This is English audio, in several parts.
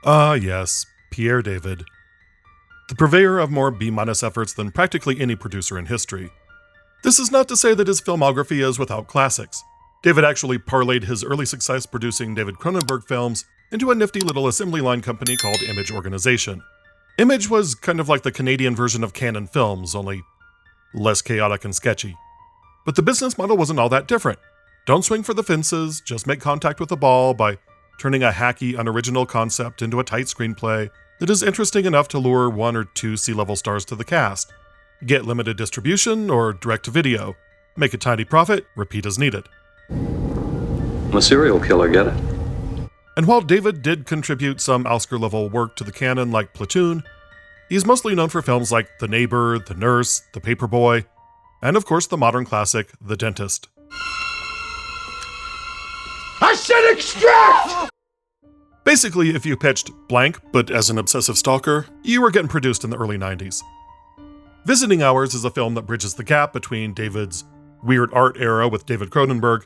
Ah, yes, Pierre David. The purveyor of more B- efforts than practically any producer in history. This is not to say that his filmography is without classics. David actually parlayed his early success producing David Cronenberg films into a nifty little assembly line company called Image Organization. Image was kind of like the Canadian version of Canon Films, only less chaotic and sketchy. But the business model wasn't all that different. Don't swing for the fences, just make contact with the ball by turning a hacky, unoriginal concept into a tight screenplay that is interesting enough to lure 1 or 2 C-level stars to the cast. Get limited distribution or direct-to-video. Make a tiny profit, repeat as needed. I'm a serial killer, get it? And while David did contribute some Oscar-level work to the canon like Platoon, he's mostly known for films like The Neighbor, The Nurse, The Paperboy, and of course the modern classic, The Dentist. I said extract! Basically, if you pitched blank, but as an obsessive stalker, you were getting produced in the early 90s. Visiting Hours is a film that bridges the gap between David's weird art era with David Cronenberg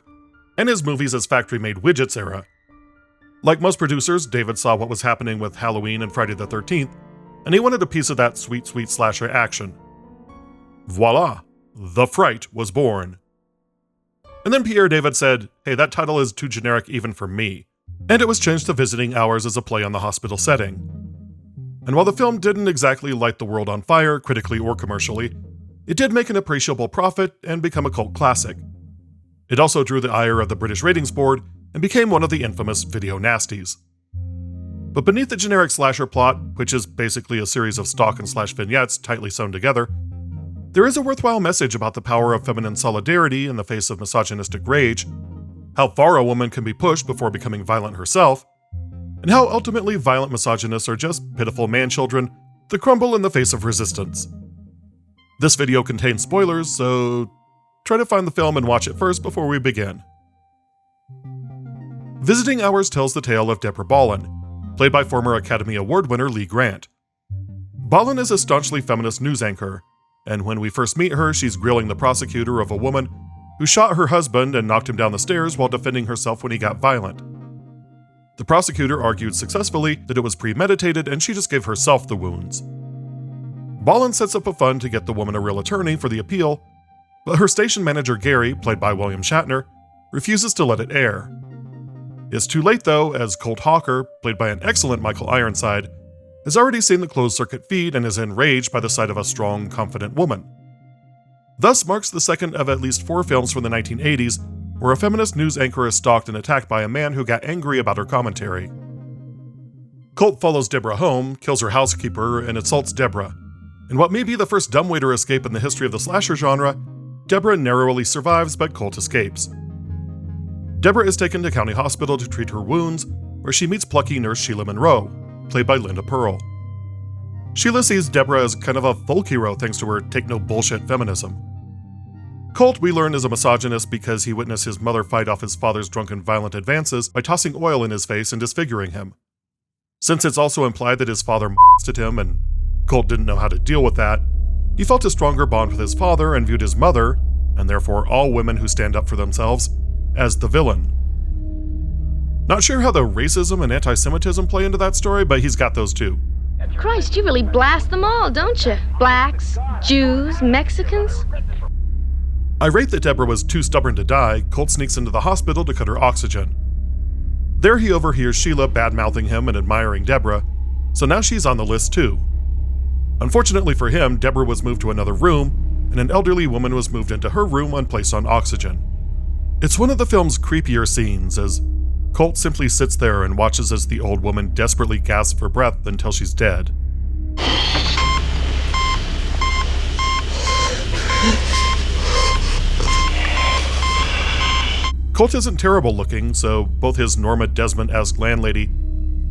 and his movies as factory-made widgets era. Like most producers, David saw what was happening with Halloween and Friday the 13th, and he wanted a piece of that sweet, sweet slasher action. Voila! The Fright was born. And then Pierre David said, hey, that title is too generic even for me, and it was changed to Visiting Hours as a play on the hospital setting. And while the film didn't exactly light the world on fire, critically or commercially, it did make an appreciable profit and become a cult classic. It also drew the ire of the British Ratings Board and became one of the infamous video nasties. But beneath the generic slasher plot, which is basically a series of stalk and slash vignettes tightly sewn together, there is a worthwhile message about the power of feminine solidarity in the face of misogynistic rage, how far a woman can be pushed before becoming violent herself, and how ultimately violent misogynists are just pitiful man-children that crumble in the face of resistance. This video contains spoilers, so try to find the film and watch it first before we begin. Visiting Hours tells the tale of Deborah Bolin, played by former Academy Award winner Lee Grant. Bolin is a staunchly feminist news anchor, and when we first meet her, she's grilling the prosecutor of a woman who shot her husband and knocked him down the stairs while defending herself when he got violent. The prosecutor argued successfully that it was premeditated and she just gave herself the wounds. Bolin sets up a fund to get the woman a real attorney for the appeal, but her station manager Gary, played by William Shatner, refuses to let it air. It's too late though, as Colt Hawker, played by an excellent Michael Ironside, has already seen the closed-circuit feed and is enraged by the sight of a strong, confident woman. Thus marks the second of at least 4 films from the 1980s where a feminist news anchor is stalked and attacked by a man who got angry about her commentary. Colt follows Deborah home, kills her housekeeper, and assaults Deborah. In what may be the first dumbwaiter escape in the history of the slasher genre, Deborah narrowly survives, but Colt escapes. Deborah is taken to County Hospital to treat her wounds, where she meets plucky nurse Sheila Monroe, played by Linda Pearl. Sheila sees Deborah as kind of a folk hero thanks to her take-no-bullshit feminism. Colt, we learn, is a misogynist because he witnessed his mother fight off his father's drunken violent advances by tossing oil in his face and disfiguring him. Since it's also implied that his father at him and Colt didn't know how to deal with that, he felt a stronger bond with his father and viewed his mother, and therefore all women who stand up for themselves, as the villain. Not sure how the racism and anti-Semitism play into that story, but he's got those too. Christ, you really blast them all, don't you? Blacks, Jews, Mexicans. Irate that Deborah was too stubborn to die, Colt sneaks into the hospital to cut her oxygen. There he overhears Sheila bad-mouthing him and admiring Deborah, so now she's on the list too. Unfortunately for him, Deborah was moved to another room, and an elderly woman was moved into her room and placed on oxygen. It's one of the film's creepier scenes, as Colt simply sits there and watches as the old woman desperately gasps for breath until she's dead. Colt isn't terrible looking, so both his Norma Desmond-esque landlady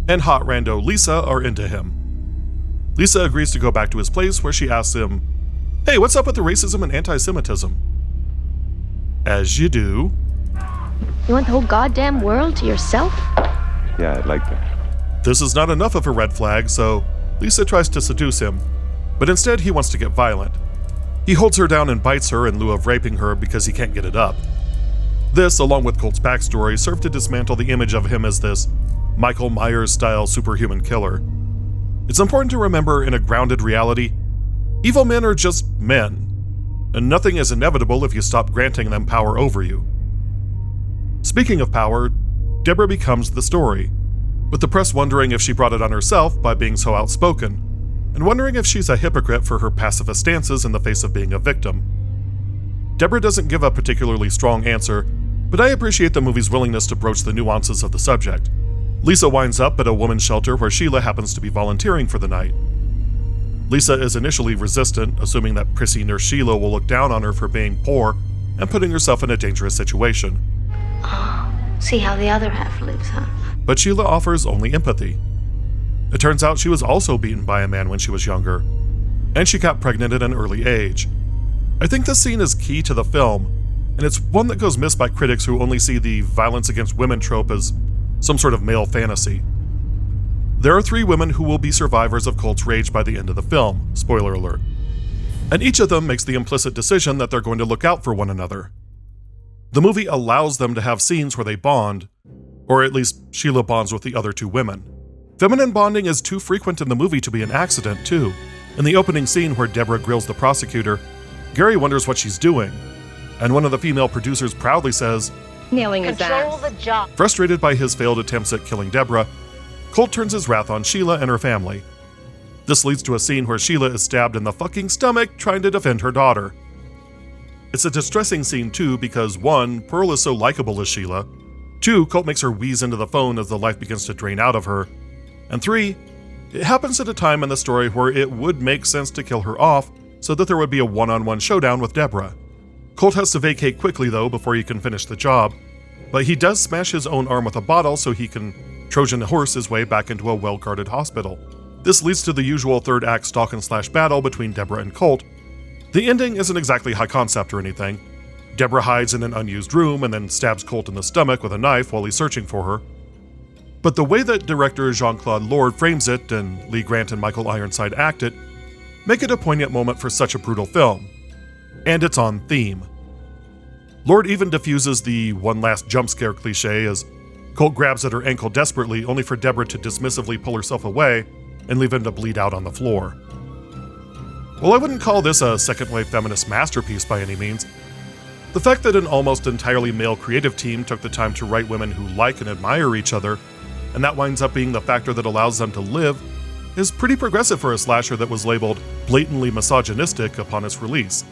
and hot rando Lisa are into him. Lisa agrees to go back to his place where she asks him, "Hey, what's up with the racism and anti-Semitism?" As you do. You want the whole goddamn world to yourself? Yeah, I'd like that. This is not enough of a red flag, so Lisa tries to seduce him, but instead he wants to get violent. He holds her down and bites her in lieu of raping her because he can't get it up. This, along with Colt's backstory, served to dismantle the image of him as this Michael Myers-style superhuman killer. It's important to remember in a grounded reality, evil men are just men, and nothing is inevitable if you stop granting them power over you. Speaking of power, Deborah becomes the story, with the press wondering if she brought it on herself by being so outspoken, and wondering if she's a hypocrite for her pacifist stances in the face of being a victim. Deborah doesn't give a particularly strong answer, but I appreciate the movie's willingness to broach the nuances of the subject. Lisa winds up at a women's shelter where Sheila happens to be volunteering for the night. Lisa is initially resistant, assuming that prissy nurse Sheila will look down on her for being poor and putting herself in a dangerous situation. Oh, see how the other half lives, huh? But Sheila offers only empathy. It turns out she was also beaten by a man when she was younger, and she got pregnant at an early age. I think this scene is key to the film, and it's one that goes missed by critics who only see the violence against women trope as some sort of male fantasy. There are 3 women who will be survivors of Colt's rage by the end of the film, spoiler alert, and each of them makes the implicit decision that they're going to look out for one another. The movie allows them to have scenes where they bond, or at least Sheila bonds with the other 2 women. Feminine bonding is too frequent in the movie to be an accident, too. In the opening scene where Deborah grills the prosecutor, Gary wonders what she's doing, and one of the female producers proudly says, Nailing his ass. the job. frustrated by his failed attempts at killing Deborah, Colt turns his wrath on Sheila and her family. This leads to a scene where Sheila is stabbed in the fucking stomach trying to defend her daughter. It's a distressing scene too because 1, Pearl is so likable as Sheila, 2, Colt makes her wheeze into the phone as the life begins to drain out of her, and 3, it happens at a time in the story where it would make sense to kill her off so that there would be a one-on-one showdown with Deborah. Colt has to vacate quickly though before he can finish the job, but he does smash his own arm with a bottle so he can Trojan horse his way back into a well-guarded hospital. This leads to the usual third act stalk and slash battle between Deborah and Colt. The ending isn't exactly high concept or anything. Deborah hides in an unused room and then stabs Colt in the stomach with a knife while he's searching for her. But the way that director Jean-Claude Lord frames it and Lee Grant and Michael Ironside act it make it a poignant moment for such a brutal film. And it's on theme. Lord even diffuses the one last jump scare cliche as Colt grabs at her ankle desperately, only for Deborah to dismissively pull herself away and leave him to bleed out on the floor. While I wouldn't call this a second-wave feminist masterpiece by any means, the fact that an almost entirely male creative team took the time to write women who like and admire each other, and that winds up being the factor that allows them to live, is pretty progressive for a slasher that was labeled blatantly misogynistic upon its release.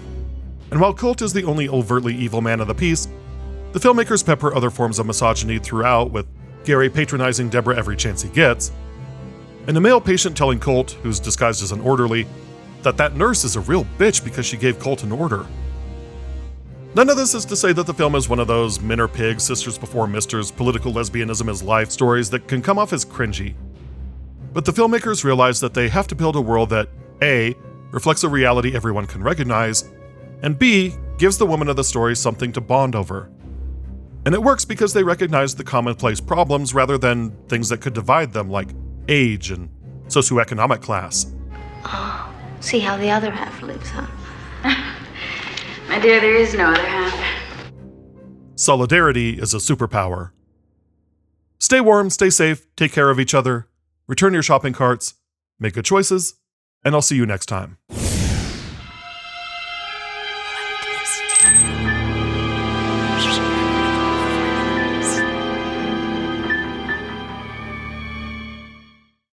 And while Colt is the only overtly evil man of the piece, the filmmakers pepper other forms of misogyny throughout, with Gary patronizing Deborah every chance he gets, and a male patient telling Colt, who's disguised as an orderly, that nurse is a real bitch because she gave Colt an order. None of this is to say that the film is one of those men are pigs, sisters before misters, political lesbianism is life stories that can come off as cringy. But the filmmakers realize that they have to build a world that A, reflects a reality everyone can recognize, and B, gives the woman of the story something to bond over. And it works because they recognize the commonplace problems rather than things that could divide them, like age and socioeconomic class. Oh, see how the other half lives, huh? My dear, there is no other half. Solidarity is a superpower. Stay warm, stay safe, take care of each other, return your shopping carts, make good choices, and I'll see you next time.